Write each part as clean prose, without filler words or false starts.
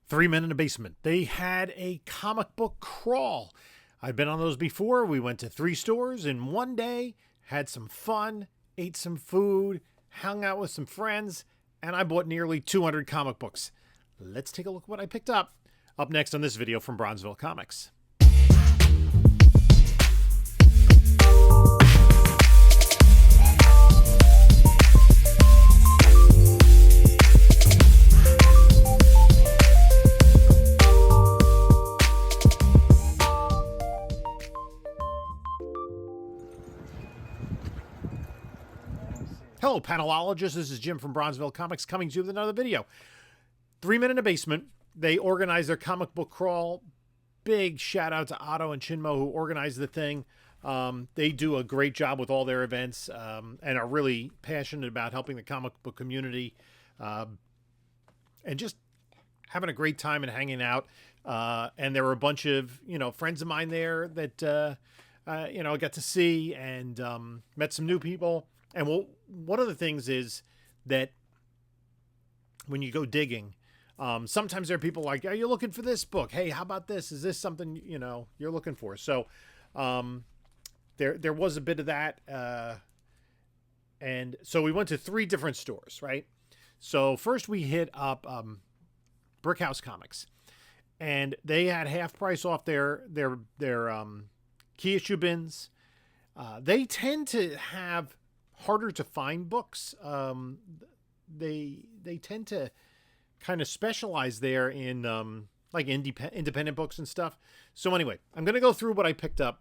Three Men in a Basement. They had a comic book crawl. I've been on those before. We went to 3 stores in one day, had some fun, ate some food, hung out with some friends, and I bought nearly 200 comic books. Let's take a look at what I picked up. Up next on this video from Bronzeville Comics. Hello, panelologists. This is Jim from Bronzeville Comics coming to you with another video. 3 Men in a Basement. They organize their comic book crawl. Big shout out to Otto and Chinmo who organized the thing. They do a great job with all their events and are really passionate about helping the comic book community and just having a great time and hanging out. And there were a bunch of, friends of mine there that, I got to see and met some new people. And one of the things is that when you go digging, sometimes there are people like, are you looking for this book? Hey, how about this? Is this something, you're looking for? So there was a bit of that. And so we went to 3 different stores, right? So first we hit up Brickhouse Comics. And they had half price off their key issue bins. They tend to have harder to find books. They tend to kind of specialize there in like independent books and stuff. So anyway, I'm going to go through what I picked up,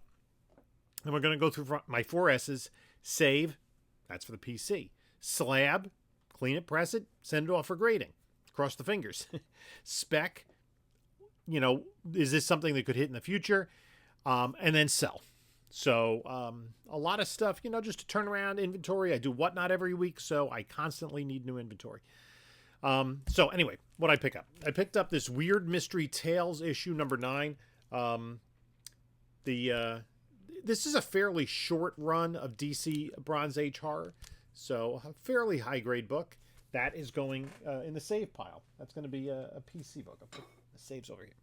and we're going to go through my 4 S's. Save, that's for the PC. Slab, clean it, press it, send it off for grading. Cross the fingers. Spec, is this something that could hit in the future? And then sell. So a lot of stuff, just to turn around inventory. I do Whatnot every week, so I constantly need new inventory. So anyway, what I pick up? I picked up this Weird Mystery Tales issue number 9. This is a fairly short run of DC Bronze Age horror, so a fairly high grade book. That is going in the save pile. That's going to be a PC book. I'll put the saves over here.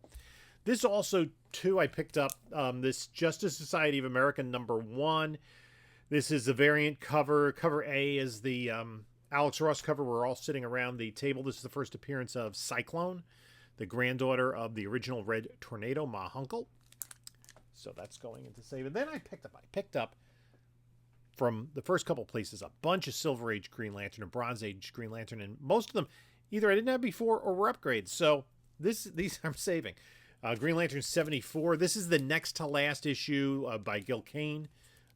This also, too, I picked up this Justice Society of America number 1. This is a variant cover. Cover A is the Alex Ross cover. We're all sitting around the table. This is the first appearance of Cyclone, the granddaughter of the original Red Tornado, Ma Hunkel. So that's going into save. And then I picked up from the first couple places a bunch of Silver Age Green Lantern and Bronze Age Green Lantern. And most of them either I didn't have before or were upgrades. So these I'm saving. Green Lantern 74. This is the next to last issue by Gil Kane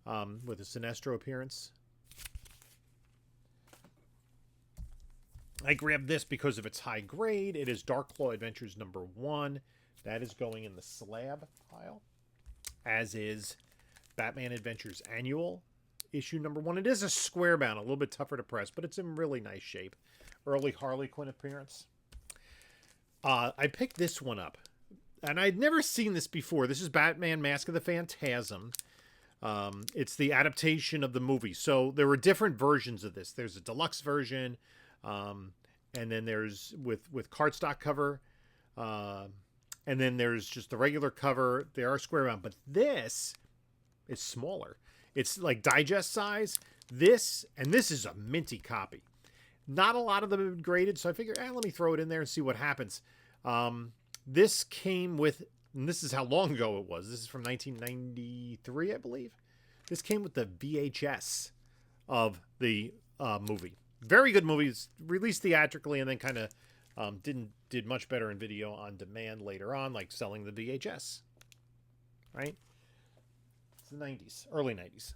with a Sinestro appearance. I grabbed this because of its high grade. It is Dark Claw Adventures number 1. That is going in the slab pile, as is Batman Adventures Annual issue number 1. It is a square bound, a little bit tougher to press, but it's in really nice shape. Early Harley Quinn appearance. I picked this one up. And I'd never seen this before. This is Batman Mask of the Phantasm. It's the adaptation of the movie. So there were different versions of this. There's a deluxe version, and then there's with cardstock cover, and then there's just the regular cover. They are square bound, but this is smaller. It's like digest size. This is a minty copy. Not a lot of them have been graded, so I figured, let me throw it in there and see what happens. This came with, and this is how long ago it was. This is from 1993, I believe. This came with the VHS of the movie. Very good movie. It's released theatrically and then kind of did much better in video on demand later on, like selling the VHS. Right? It's the 90s, early 90s.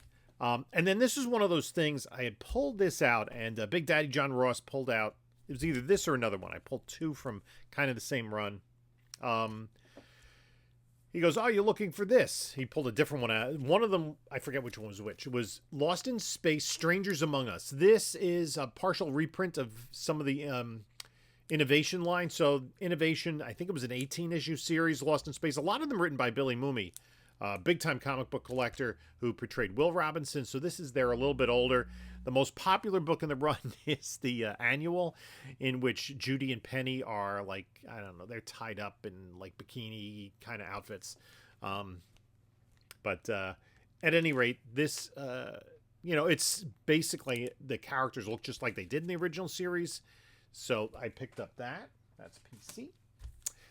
And then this is one of those things. I had pulled this out, and Big Daddy John Ross pulled out. It was either this or another one. I pulled 2 from kind of the same run. He goes, you're looking for this. He pulled a different one out. One of them, I forget which one was which. It was Lost in Space, Strangers Among Us. This is a partial reprint of some of the Innovation line. So Innovation, I think it was an 18-issue series, Lost in Space. A lot of them written by Billy Mooney, big-time comic book collector who portrayed Will Robinson. So this is they're a little bit older. The most popular book in the run is the annual, in which Judy and Penny are like, I don't know, they're tied up in like bikini kind of outfits. But at any rate, this, it's basically the characters look just like they did in the original series. So I picked up that. That's PC.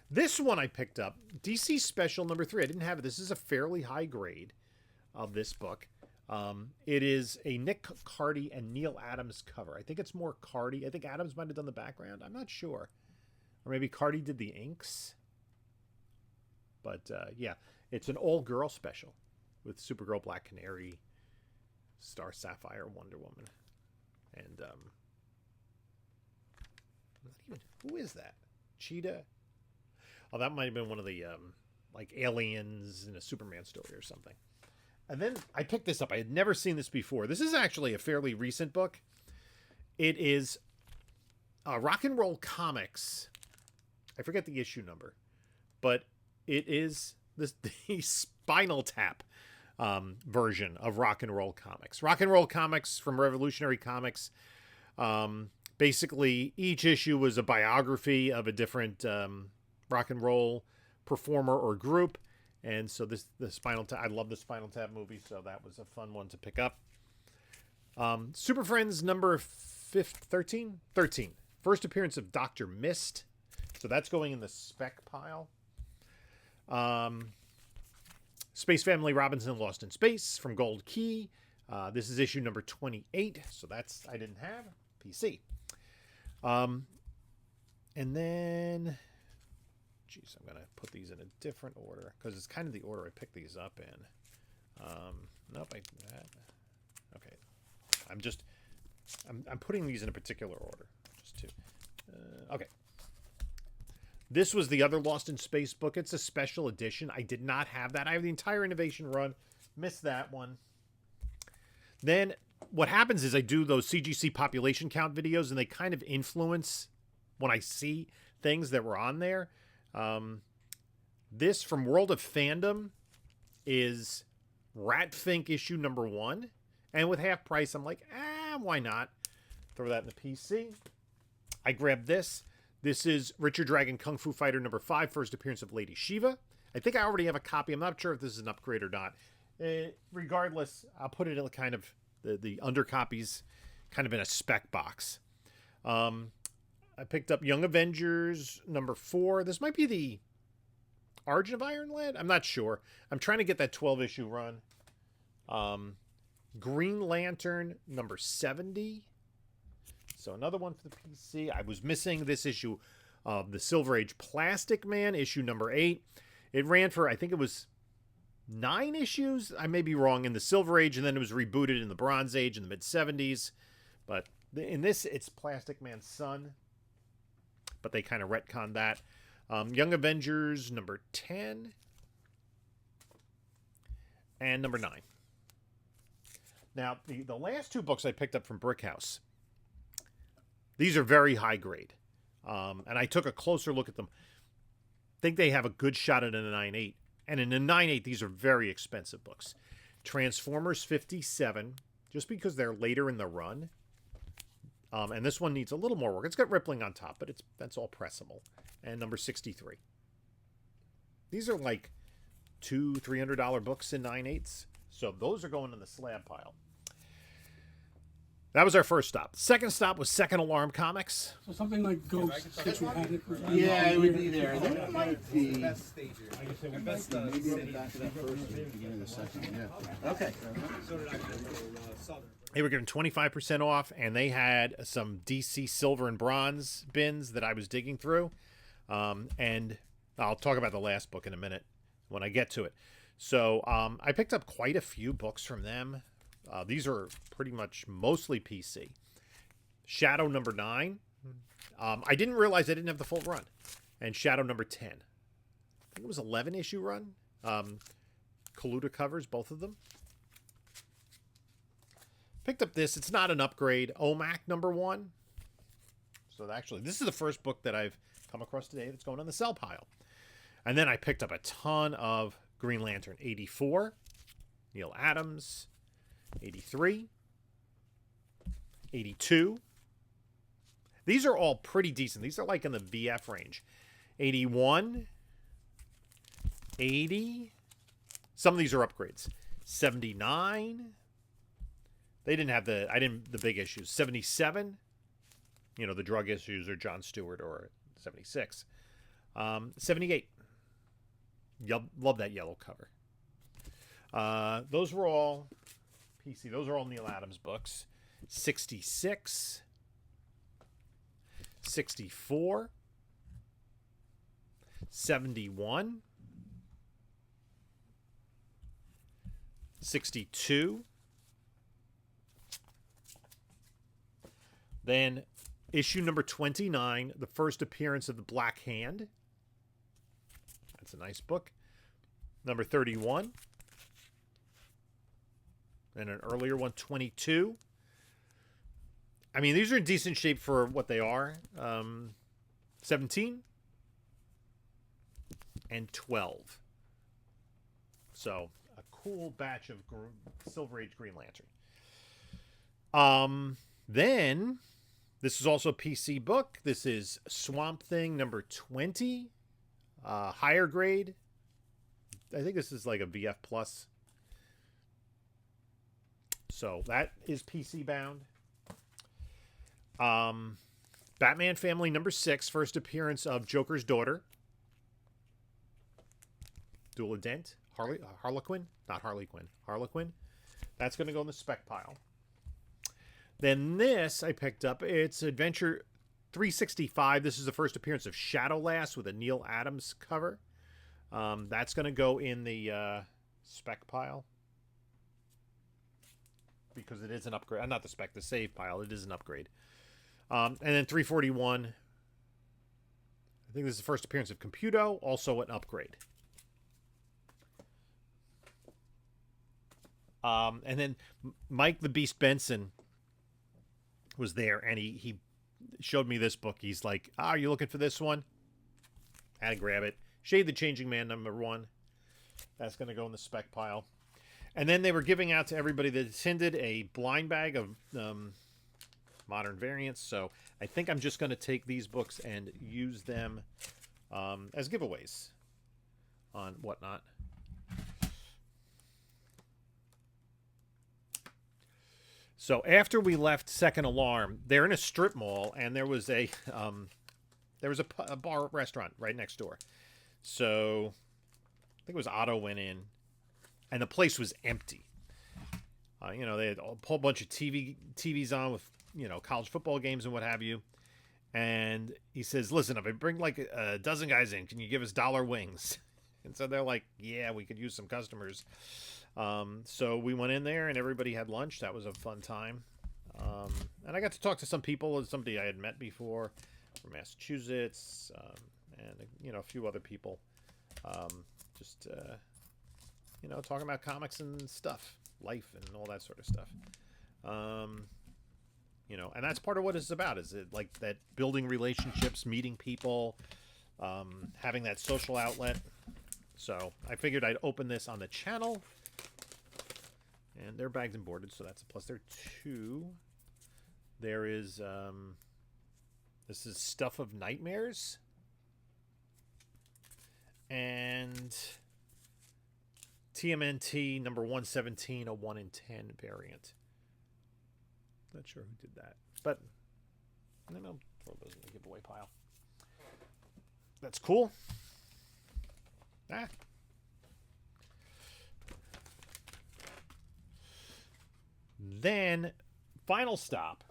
This one I picked up, DC Special number 3. I didn't have it. This is a fairly high grade of this book. It is a Nick Cardy and Neil Adams cover. I think it's more Cardy. I think Adams might have done the background. I'm not sure. Or maybe Cardy did the inks. But yeah, it's an all-girl special with Supergirl, Black Canary, Star Sapphire, Wonder Woman. And who is that? Cheetah? Oh, that might have been one of the like aliens in a Superman story or something. And then I picked this up. I had never seen this before. This is actually a fairly recent book. It is Rock and Roll Comics. I forget the issue number, but it is the Spinal Tap version of Rock and Roll Comics. Rock and Roll Comics from Revolutionary Comics. Basically, each issue was a biography of a different rock and roll performer or group. And so the Spinal Tap, I love the Spinal Tap movie, so that was a fun one to pick up. Super Friends number 13? 13. First appearance of Dr. Mist. So that's going in the spec pile. Space Family Robinson Lost in Space from Gold Key. This is issue number 28, so that's, I didn't have. PC. And then, geez, I'm going to put these in a different order because it's kind of the order I picked these up in. Nope, okay. I'm putting these in a particular order. Just to, okay. This was the other Lost in Space book. It's a special edition. I did not have that. I have the entire Innovation run. Missed that one. Then what happens is I do those CGC population count videos, and they kind of influence when I see things that were on there. This from World of Fandom is Ratfink issue number 1. And with half price, I'm like, why not? Throw that in the PC. I grabbed this. This is Richard Dragon Kung Fu Fighter number 5, first appearance of Lady Shiva. I think I already have a copy. I'm not sure if this is an upgrade or not. Regardless, I'll put it in kind of the under copies kind of in a spec box. I picked up Young Avengers number 4. This might be the Origin of Iron Lad. I'm not sure. I'm trying to get that 12-issue run. Green Lantern number 70. So another one for the PC. I was missing this issue of the Silver Age Plastic Man, issue number 8. It ran for, I think it was 9 issues. I may be wrong, in the Silver Age, and then it was rebooted in the Bronze Age in the mid-70s. But in this, it's Plastic Man's son. But they kind of retconned that. Young Avengers number 10. And number 9. Now, the last 2 books I picked up from Brick House, these are very high grade. And I took a closer look at them. I think they have a good shot at a 9.8. And in a 9.8, these are very expensive books. Transformers 57, just because they're later in the run. And this one needs a little more work. It's got rippling on top, but that's all pressable. And number 63. These are like $200-$300 books in 9.8s. So those are going in the slab pile. That was our first stop. Second stop was Second Alarm Comics. So something like Ghost that you had it. Yeah, it would be there. There might be. Maybe in the back of that first and the beginning of the second, yeah. Okay. They were given 25% off, and they had some DC silver and bronze bins that I was digging through. And I'll talk about the last book in a minute when I get to it. So I picked up quite a few books from them. These are pretty much mostly PC. Shadow number 9. I didn't realize I didn't have the full run. And Shadow number 10. I think it was 11-issue run. Kaluta covers, both of them. Picked up this. It's not an upgrade. OMAC number 1. So actually, this is the first book that I've come across today that's going on the sell pile. And then I picked up a ton of Green Lantern 84. Neil Adams. 83. 82. These are all pretty decent. These are like in the VF range. 81. 80. Some of these are upgrades. 79. They didn't have the big issues. 77. You know, the drug issues or Jon Stewart, or 76. 78. Love that yellow cover. Those were all PC. Those are all Neil Adams books. 66. 64. 71. 62. Then issue number 29, the first appearance of the Black Hand. That's a nice book. Number 31. And an earlier one, 22. I mean, these are in decent shape for what they are. 17. And 12. So, a cool batch of Silver Age Green Lantern. Then, this is also a PC book. This is Swamp Thing number 20. Higher grade. I think this is like a VF Plus. So, that is PC bound. Batman Family number 6. First appearance of Joker's daughter. Dual Dent. Harlequin? Not Harley Quinn. Harlequin. That's going to go in the spec pile. Then this I picked up. It's Adventure 365. This is the first appearance of Shadowlass with a Neil Adams cover. That's going to go in the spec pile. Because it is an upgrade. Not the spec, the save pile. It is an upgrade. And then 341. I think this is the first appearance of Computo. Also an upgrade. And then Mike the Beast Benson was there, and he showed me this book. He's like, are you looking for this one? I had to grab it. Shade the Changing Man number 1. That's going to go in the spec pile. And then they were giving out to everybody that attended a blind bag of modern variants. So I think I'm just going to take these books and use them as giveaways on whatnot. So after we left Second Alarm, they're in a strip mall, and there was a bar restaurant right next door. So I think it was Otto went in, and the place was empty. You know, they had a whole bunch of TVs on with, you know, college football games and what have you. And he says, listen, if I bring like a dozen guys in, can you give us $1 wings? And so they're like, yeah, we could use some customers. So we went in there and everybody had lunch. That was a fun time. And I got to talk to some people, somebody I had met before from Massachusetts, and, you know, a few other people. You know, talking about comics and stuff, life and all that sort of stuff. You know, and that's part of what it's about, is it like that building relationships, meeting people, having that social outlet. So I figured I'd open this on the channel. And they're bagged and boarded, so that's a plus. There are 2. There is, this is Stuff of Nightmares. And TMNT number 117, a 1 in 10 variant. Not sure who did that, but then I'll throw those in the giveaway pile. That's cool. Then, final stop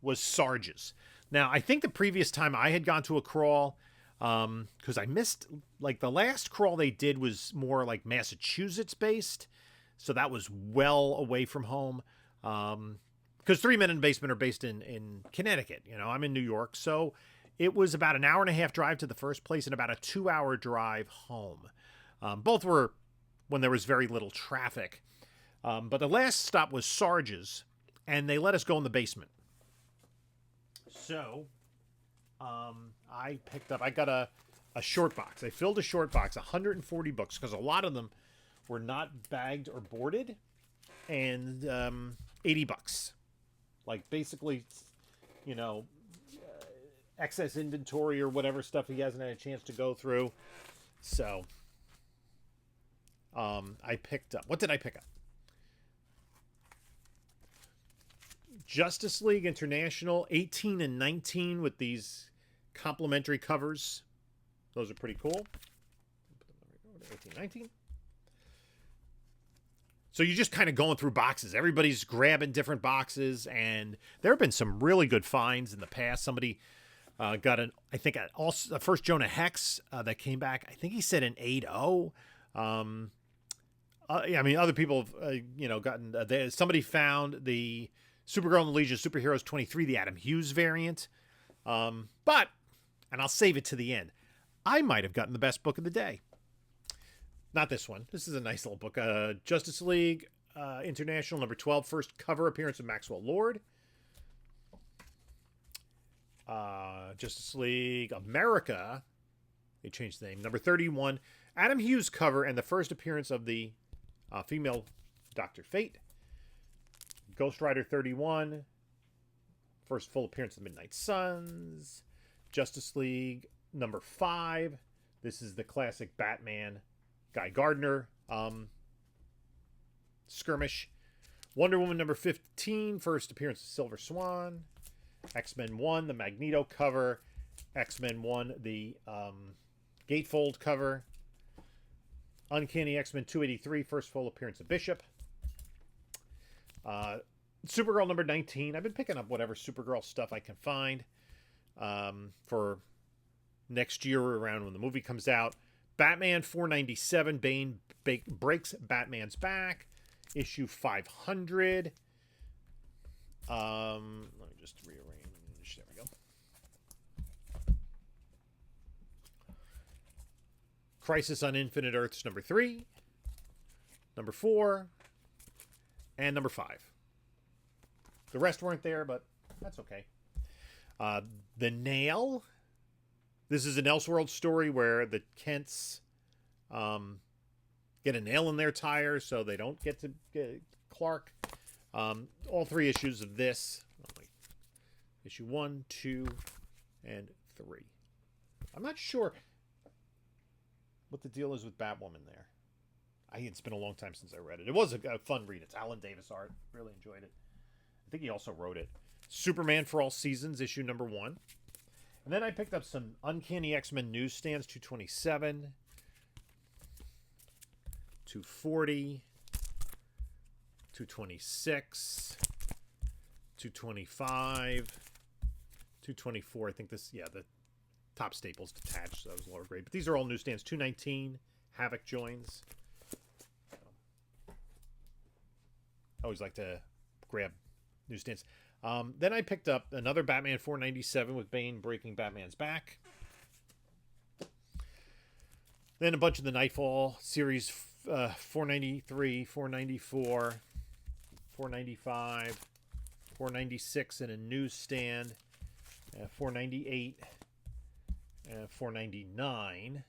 was Sarges. Now, I think the previous time I had gone to a crawl, because I missed, like, the last crawl they did was more like Massachusetts-based, so that was well away from home. Because 3 Men in the Basement are based in Connecticut. You know, I'm in New York, so it was about an 1.5-hour drive to the first place and about a 2-hour drive home. Both were when there was very little traffic. But the last stop was Sarges, and they let us go in the basement. So, I got a short box. I filled a short box, 140 books, because a lot of them were not bagged or boarded, and $80. Like basically, you know, excess inventory or whatever stuff he hasn't had a chance to go through. So, I picked up. What did I pick up? Justice League International 18 and 19 with these complimentary covers. Those are pretty cool. 18, 19. So you're just kind of going through boxes. Everybody's grabbing different boxes, and there have been some really good finds in the past. Somebody got a first Jonah Hex that came back. I think he said an 8-0. I mean, other people have, gotten. Somebody found the Supergirl and the Legion of Superheroes 23, the Adam Hughes variant. And I'll save it to the end. I might have gotten the best book of the day. Not this one. This is a nice little book. Justice League International number 12, first cover appearance of Maxwell Lord. Justice League America, they changed the name. Number 31, Adam Hughes cover and the first appearance of the female Dr. Fate. Ghost Rider 31, first full appearance of the Midnight Suns. Justice League number 5. This is the classic Batman Guy Gardner skirmish. Wonder Woman number 15, first appearance of Silver Swan. X-Men 1, the Magneto cover. X-Men 1, the Gatefold cover. Uncanny X-Men 283, first full appearance of Bishop. Supergirl number 19. I've been picking up whatever Supergirl stuff I can find for next year around when the movie comes out. Batman 497, Bane breaks Batman's back. Issue 500. Let me just rearrange. There we go. Crisis on Infinite Earths number 3, number 4, and number 5. The rest weren't there, but that's okay. The Nail. This is an Elseworld story where the Kents get a nail in their tire, so they don't get to get Clark. All 3 issues of this. Issue 1, 2, and 3. I'm not sure what the deal is with Batwoman there. It's been a long time since I read it. It was a fun read. It's Alan Davis art. Really enjoyed it. I think he also wrote it. Superman for All Seasons, issue number 1. And then I picked up some Uncanny X-Men newsstands, 227, 240, 226, 225, 224. I think this, the top staples detached, so that was lower grade. But these are all newsstands. 219, Havoc joins. I always like to grab newsstands. Then I picked up another Batman 497 with Bane breaking Batman's back. Then a bunch of the Nightfall series, 493, 494, 495, 496 in a newsstand, 498, 499.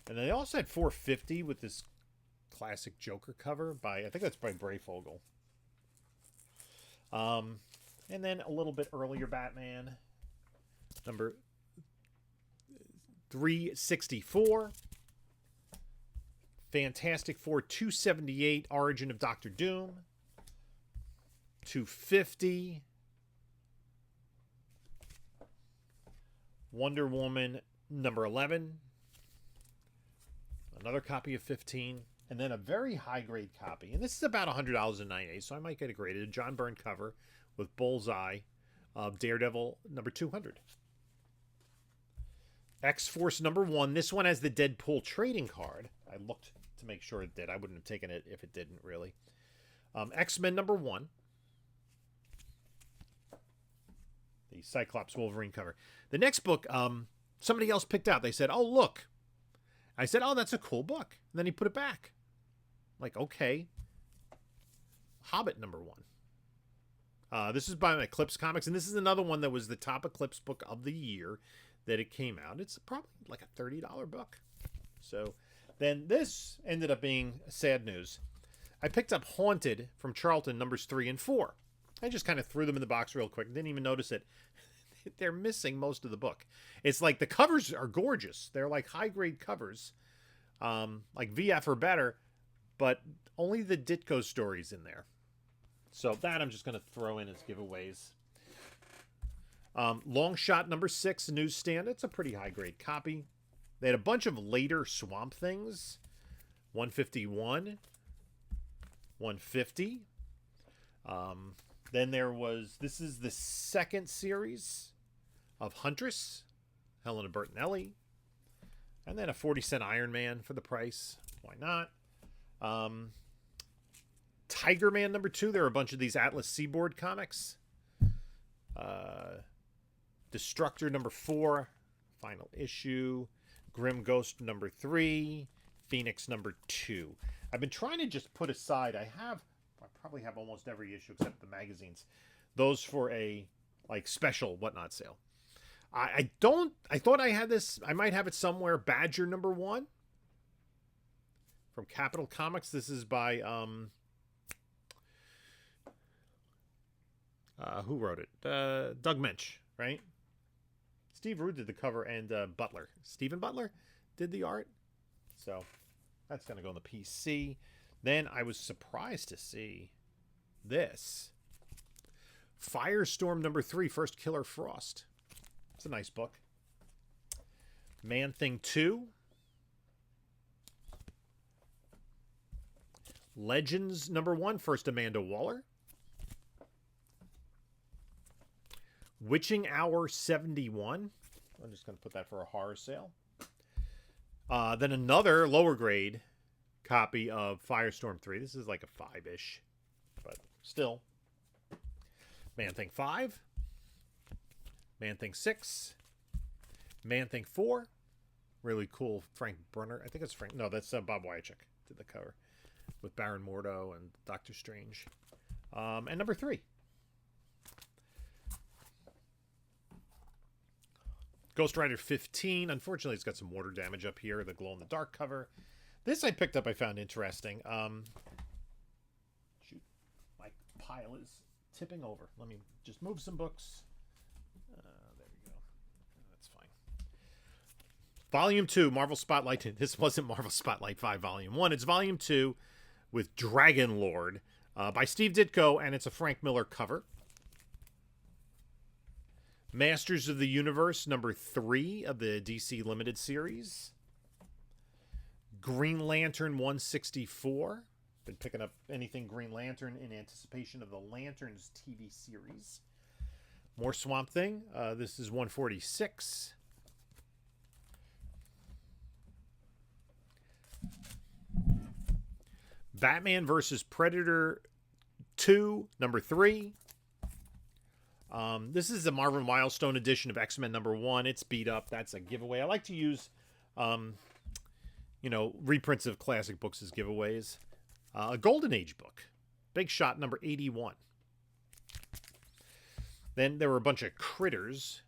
And then they also had 450 with this classic Joker cover by, I think that's by Brayfogle. And then a little bit earlier Batman, number 364. Fantastic Four 278, Origin of Doctor Doom. 250. Wonder Woman number 11. Another copy of 15. And then a very high grade copy. And this is about $100 in 9A, so I might get it graded. A John Byrne cover with Bullseye of Daredevil number 200. X-Force number 1. This one has the Deadpool trading card. I looked to make sure it did. I wouldn't have taken it if it didn't, really. X-Men number 1. The Cyclops Wolverine cover. The next book, somebody else picked out. They said, oh, look. I said, oh, that's a cool book. And then he put it back. I'm like, okay. Hobbit number 1. This is by Eclipse Comics, and this is another one that was the top Eclipse book of the year that it came out. It's probably like a $30 book. So then this ended up being sad news. I picked up Haunted from Charlton, numbers 3 and 4. I just kind of threw them in the box real quick. Didn't even notice it. They're missing most of the book. It's like the covers are gorgeous. They're like high-grade covers, like VF or better, but only the Ditko stories in there. So that I'm just going to throw in as giveaways. Long Shot number 6, newsstand. It's a pretty high-grade copy. They had a bunch of later Swamp Things. 151. 150. Then there was, this is the second series of Huntress, Helena Bertinelli. And then a 40-cent Iron Man for the price. Why not? Tiger Man number 2. There are a bunch of these Atlas Seaboard comics. Destructor number 4. Final issue. Grim Ghost number 3. Phoenix number 2. I've been trying to just put aside, I probably have almost every issue except the magazines. Those for a like special whatnot sale. I thought I had this, I might have it somewhere. Badger number 1 from Capital Comics. This is by who wrote it? Doug Mensch, right? Steve Rude did the cover, and Butler. Stephen Butler did the art. So that's going to go on the PC. Then I was surprised to see this. Firestorm number 3, First Killer Frost. It's a nice book. Man-Thing 2. Legends number 1, First Amanda Waller. Witching Hour 71. I'm just going to put that for a horror sale. Then another lower grade copy of Firestorm 3. This is like a 5-ish, but still. Man-Thing 5. Man-Thing 6. Man-Thing 4. Really cool Frank Brunner. I think it's Frank. No, that's Bob Wyachek did the cover with Baron Mordo and Doctor Strange. And number 3. Ghost Rider 15. Unfortunately, it's got some water damage up here. The glow-in-the-dark cover. This I picked up. I found interesting. Shoot. My pile is tipping over. Let me just move some books. There we go. That's fine. Volume 2, Marvel Spotlight. This wasn't Marvel Spotlight 5, Volume 1. It's Volume 2 with Dragon Lord by Steve Ditko, and it's a Frank Miller cover. Masters of the Universe, number 3 of the DC Limited series. Green Lantern 164. Been picking up anything Green Lantern in anticipation of the Lanterns TV series. More Swamp Thing. This is 146. Batman vs. Predator 2, number 3. This is a Marvel Milestone edition of X-Men number 1. It's beat up. That's a giveaway. I like to use, reprints of classic books as giveaways. A Golden Age book. Big Shot number 81. Then there were a bunch of Critters.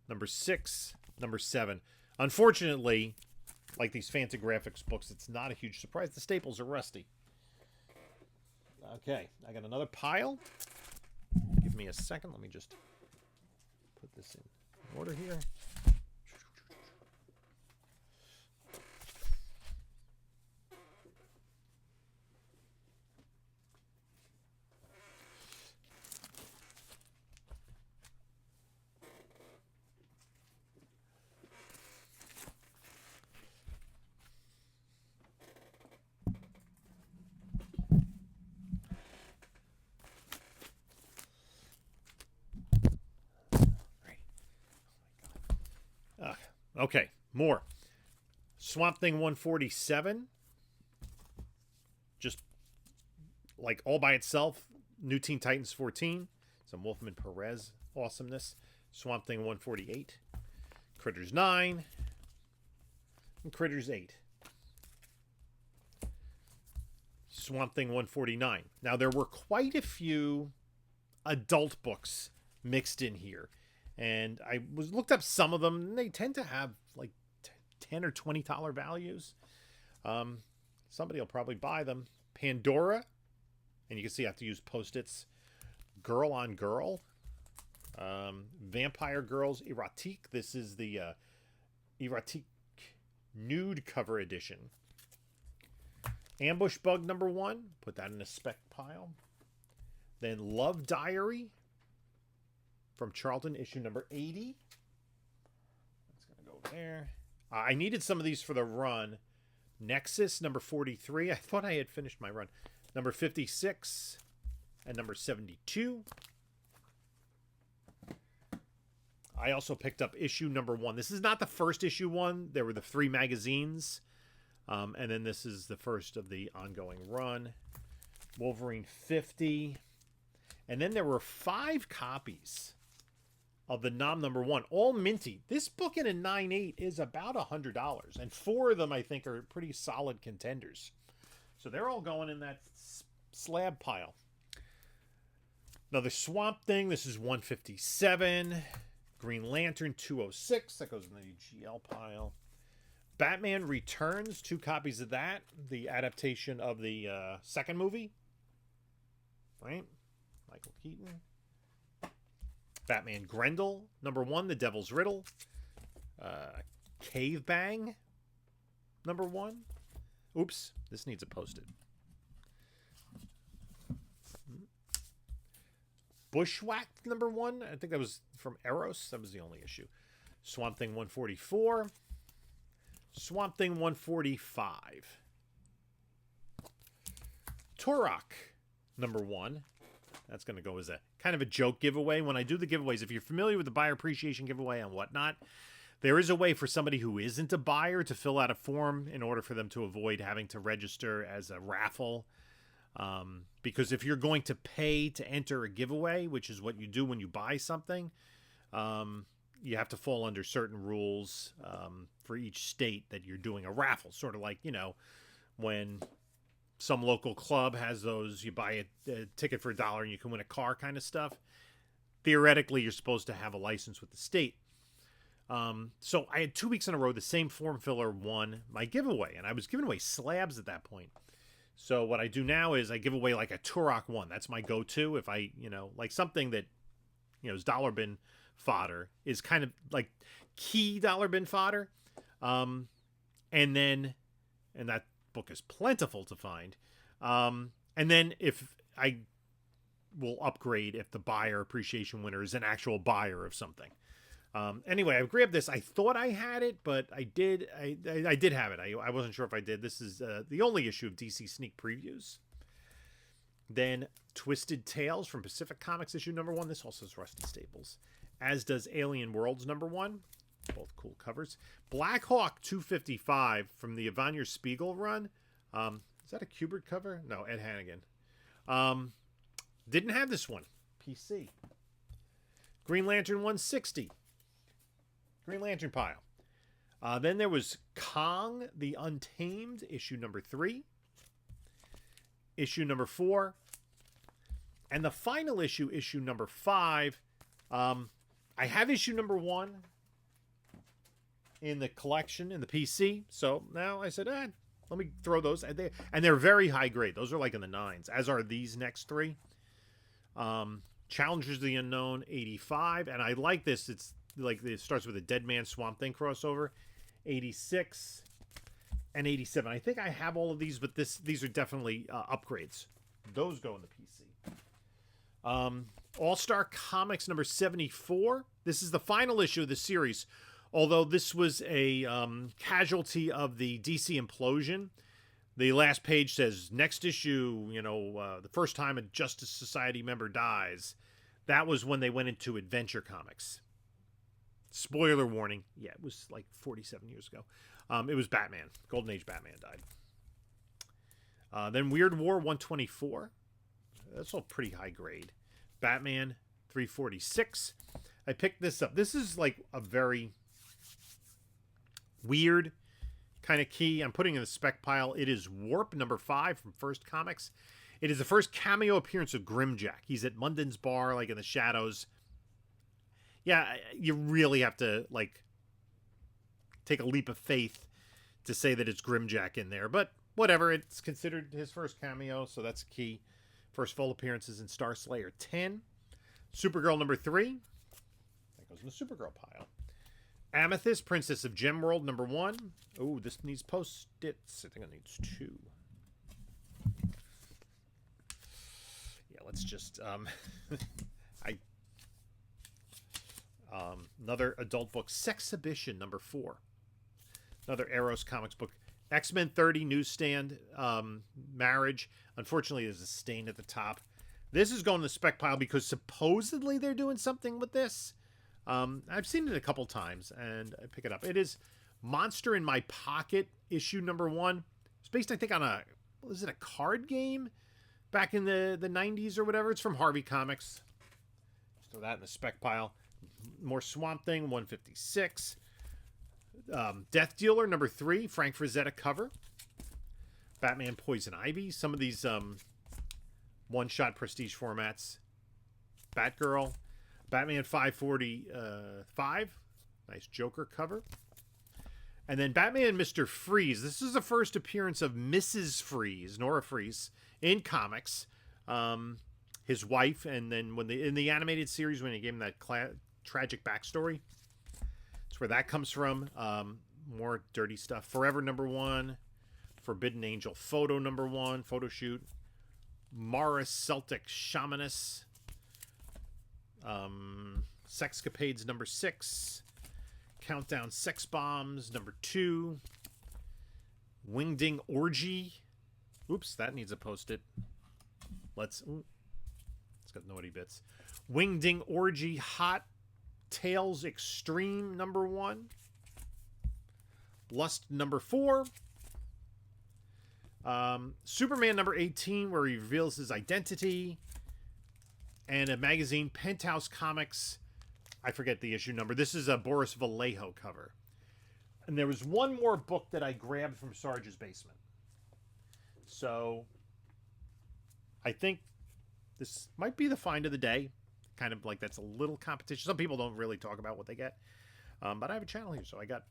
Number 6, number 7. Unfortunately, like these Fantagraphics books, it's not a huge surprise. The staples are rusty. Okay, I got another pile. Give me a second. Let me just put this in order here. Okay, more. Swamp Thing 147. Just like all by itself. New Teen Titans 14. Some Wolfman Perez awesomeness. Swamp Thing 148. Critters 9. And Critters 8. Swamp Thing 149. Now, there were quite a few adult books mixed in here. And I looked up some of them, and they tend to have like $10 or $20 values. Somebody will probably buy them. Pandora, and you can see I have to use Post-its. Girl on Girl. Vampire Girls Erotique. This is the Erotique Nude Cover Edition. Ambush Bug number 1. Put that in a spec pile. Then Love Diary from Charlton, issue number 80. That's going to go there. I needed some of these for the run. Nexus, number 43. I thought I had finished my run. Number 56 and number 72. I also picked up issue number 1. This is not the first issue one. There were the 3 magazines. And then this is the first of the ongoing run. Wolverine 50. And then there were 5 copies of the Nom number 1, all minty. This book in a 9.8 is about $100, and 4 of them I think are pretty solid contenders. So they're all going in that slab pile. Another Swamp Thing. This is 157. Green Lantern 206. That goes in the GL pile. Batman Returns. 2 copies of that. The adaptation of the second movie. Right? Michael Keaton. Batman Grendel, number 1, The Devil's Riddle. Cave Bang, number 1. Oops, this needs a post-it. Bushwhacked, number 1. I think that was from Eros. That was the only issue. Swamp Thing 144. Swamp Thing 145. Turok, number 1. That's going to go as a kind of a joke giveaway. When I do the giveaways, if you're familiar with the buyer appreciation giveaway and whatnot, there is a way for somebody who isn't a buyer to fill out a form in order for them to avoid having to register as a raffle. Because if you're going to pay to enter a giveaway, which is what you do when you buy something, you have to fall under certain rules for each state that you're doing a raffle. Sort of like, you know, when some local club has those, you buy a ticket for $1 and you can win a car kind of stuff. Theoretically, you're supposed to have a license with the state. So I had 2 weeks in a row, the same form filler won my giveaway, and I was giving away slabs at that point. So what I do now is I give away like a Turok 1. That's my go-to. If I, you know, like something that, you know, is dollar bin fodder, is kind of like key dollar bin fodder. And that book is plentiful to find. And then if I will upgrade if the buyer appreciation winner is an actual buyer of something. Anyway, I grabbed this. I thought I had it, but I did have it. I wasn't sure if I did. This is the only issue of DC Sneak Previews. Then Twisted Tales from Pacific Comics issue number 1. This also is Rusty Staples. As does Alien Worlds number 1. Both cool covers. Black Hawk 255 from the Ivanier Spiegel run. Is that a Kubert cover? No, Ed Hannigan. Didn't have this one. PC. Green Lantern 160. Green Lantern pile. Then there was Kong the Untamed, issue number 3. Issue number 4. And the final issue, issue number 5. I have issue number 1 in the collection, in the PC. So now I said, let me throw those. And they're very high grade. Those are like in the 9s, as are these next 3. Challengers of the Unknown 85. And I like this. It's like it starts with a Dead Man Swamp Thing crossover. 86 and 87. I think I have all of these, but these are definitely upgrades. Those go in the PC. All-Star Comics number 74. This is the final issue of the series. Although this was a casualty of the DC implosion. The last page says, next issue, the first time a Justice Society member dies. That was when they went into Adventure Comics. Spoiler warning. Yeah, it was like 47 years ago. It was Batman. Golden Age Batman died. Then Weird War 124. That's all pretty high grade. Batman 346. I picked this up. This is like a very weird kind of key. I'm putting in the spec pile. It is Warp number 5 from First Comics. It is the first cameo appearance of Grimjack. He's at Munden's bar, like in the shadows. Yeah, you really have to like take a leap of faith to say that it's Grimjack in there. But whatever, it's considered his first cameo, so that's key. First full appearances in Star Slayer 10. Supergirl number 3. That goes in the Supergirl pile. Amethyst, Princess of Gem World number 1. Oh, this needs post-its. I think it needs 2. Yeah, let's just another adult book, Sexhibition number 4. Another Eros Comics book. X-Men 30 newsstand, Marriage. Unfortunately, there's a stain at the top. This is going to the spec pile because supposedly they're doing something with this. I've seen it a couple times, and I pick it up. It is Monster in My Pocket, issue number 1. It's based, I think, on a card game back in the 90s or whatever. It's from Harvey Comics. Just throw that in the spec pile. More Swamp Thing, 156. Death Dealer, number 3, Frank Frazetta cover. Batman Poison Ivy. Some of these one-shot prestige formats. Batgirl. Batman 545. Nice Joker cover. And then Batman Mr. Freeze. This is the first appearance of Mrs. Freeze, Nora Freeze, in comics. His wife, and then in the animated series when he gave him that tragic backstory. That's where that comes from. More dirty stuff. Forever number 1. Forbidden Angel photo number 1. Photo shoot. Morris Celtic Shamaness. Sexcapades number 6. Countdown Sex Bombs number 2. Wingding Orgy. Oops, that needs a post-it. It's got naughty bits. Wingding Orgy Hot Tails Extreme number 1. Lust number 4. Superman number 18, where he reveals his identity. And a magazine, Penthouse Comics. I forget the issue number. This is a Boris Vallejo cover. And there was one more book that I grabbed from Sarge's basement. So I think this might be the find of the day. Kind of like that's a little competition. Some people don't really talk about what they get. But I have a channel here, so I got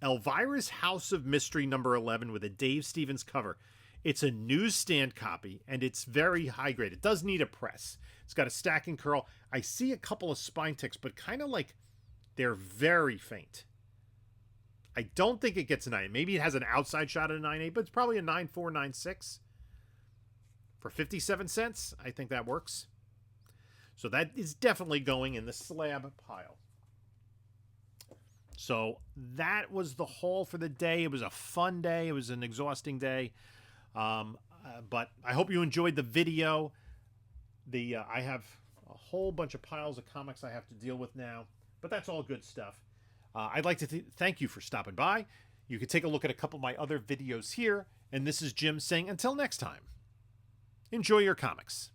Elvira's House of Mystery number 11 with a Dave Stevens cover. It's a newsstand copy, and it's very high grade. It does need a press. It's got a stack and curl. I see a couple of spine ticks, but kind of like they're very faint. I don't think it gets a 9. Maybe it has an outside shot at a 9.8, but it's probably a 9.4, 9.6. For 57 cents, I think that works. So that is definitely going in the slab pile. So that was the haul for the day. It was a fun day. It was an exhausting day. But I hope you enjoyed the video. I have a whole bunch of piles of comics I have to deal with now, but that's all good stuff. I'd like to thank you for stopping by. You can take a look at a couple of my other videos here, and this is Jim saying until next time, enjoy your comics.